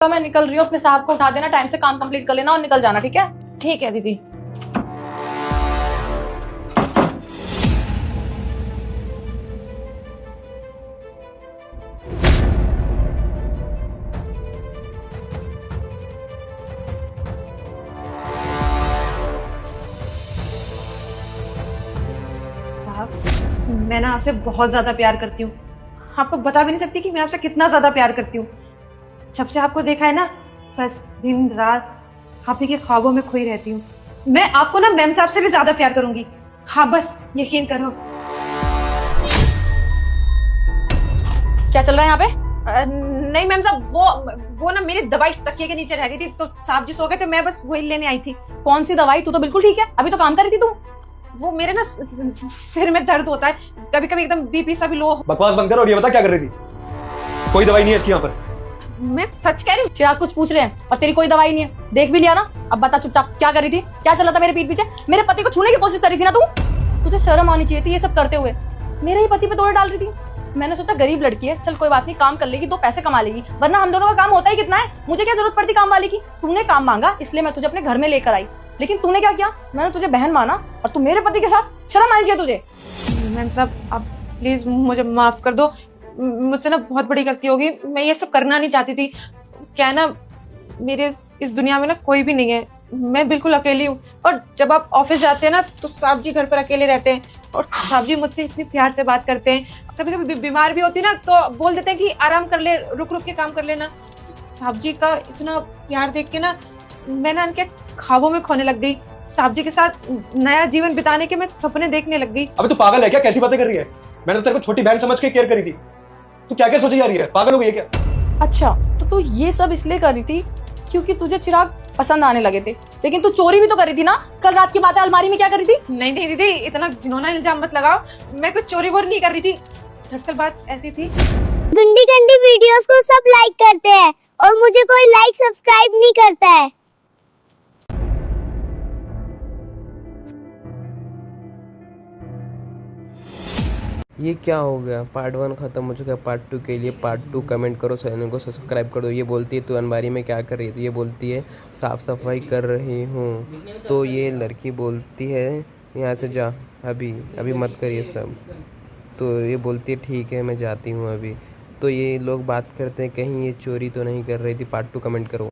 तो मैं निकल रही हूँ, अपने साहब को उठा देना, टाइम से काम कंप्लीट कर लेना और निकल जाना, ठीक है? ठीक है दीदी। साहब, मैं ना आपसे बहुत ज्यादा प्यार करती हूँ। आपको बता भी नहीं सकती कि मैं आपसे कितना ज्यादा प्यार करती हूँ। जब से आपको देखा है ना, बस दिन रात आप ही के ख्वाबों में खोई रहती हूँ। मैं आपको ना मैम साहब से भी ज्यादा प्यार करूंगी। हाँ, बस यकीन करो। क्या चल रहा है यहाँ पे? नहीं मैम साहब, वो ना मेरी दवाई तकिए के नीचे रह गई थी, तो साहब जी सो गए थे, मैं बस वही लेने आई थी। कौन सी दवाई? तू तो बिल्कुल ठीक है, अभी तो काम कर रही थी तू। वो मेरे ना सिर में दर्द होता है, कभी कभी एकदम बीपी सा भी लो। बकवास बंद कर और ये बता क्या कर रही थी? कोई दवाई नहीं है इसकी यहाँ पर। मैं सच कह रही हूँ। चिराग कुछ पूछ रहे हैं और तेरी कोई दवाई नहीं है, देख भी लिया ना। अब बता चुपचाप, क्या कर रही थी? क्या चल रहा था मेरे पीठ पीछे? मेरे पति को छूने की कोशिश कर रही थी ना तू? तुझे शर्म आनी चाहिए थी ये सब करते हुए। मेरे ही पति पे दौड़ डाल रही थी। मैंने सोचा गरीब लड़की है, चल कोई बात नहीं, काम कर लेगी, 2 पैसे कमा लेगी, वरना हम दोनों का काम होता ही कितना है। मुझे क्या जरूरत पड़ती काम वाली की? तूने काम मांगा इसलिए मैं तुझे अपने घर में लेकर आई, लेकिन तूने क्या किया? मैंने तुझे बहन माना और तू मेरे पति के साथ। शर्म आनी चाहिए तुझे। मैम साहब, आप प्लीज मुझे माफ कर दो। मुझसे ना बहुत बड़ी गलती होगी, मैं ये सब करना नहीं चाहती थी। क्या है ना, मेरे इस दुनिया में ना कोई भी नहीं है, मैं बिल्कुल अकेली हूँ। और जब आप ऑफिस जाते हैं ना, तो साहब जी घर पर अकेले रहते हैं और साहब जी मुझसे इतनी प्यार से बात करते हैं। कभी कभी बीमार भी होती ना, तो बोल देते हैं कि आराम कर ले, रुक रुक के काम कर लेना। साहब जी का इतना प्यार देख के ना, मैं ना इनके ख्वाबों में खोने लग गई। साहब जी के साथ नया जीवन बिताने के मैं सपने देखने लग गई। अबे तू पागल है क्या? कैसी बातें कर रही है? मैंने तो तेरे को छोटी बहन समझ के केयर करी थी। तू क्या क्या सोची जा रही है? पागल हो गई है क्या? अच्छा, तो तू ये सब इसलिए कर रही थी क्योंकि तुझे चिराग पसंद आने लगे थे, लेकिन तू चोरी भी तो कर रही थी ना। कल रात की बात है, अलमारी में क्या कर रही थी? नहीं नहीं दीदी, इतना घिनौना इल्जाम मत लगाओ। मैं कुछ चोरी वोरी नहीं कर रही थी, दरअसल बात ऐसी थी। गंदी गंदी वीडियोस को सब लाइक करते हैं और मुझे कोई लाइक सब्सक्राइब नहीं करता है। ये क्या हो गया? पार्ट 1 ख़त्म हो चुका है। पार्ट 2 के लिए पार्ट 2 कमेंट करो, चैनल को सब्सक्राइब कर दो। ये बोलती है तू अलमारी में क्या कर रही है? तो ये बोलती है साफ़ सफाई कर रही हूँ। तो ये लड़की बोलती है यहाँ से जा, अभी अभी मत करिए सब। तो ये बोलती है ठीक है मैं जाती हूँ अभी। तो ये लोग बात करते हैं कहीं ये चोरी तो नहीं कर रही थी। पार्ट 2 कमेंट करो।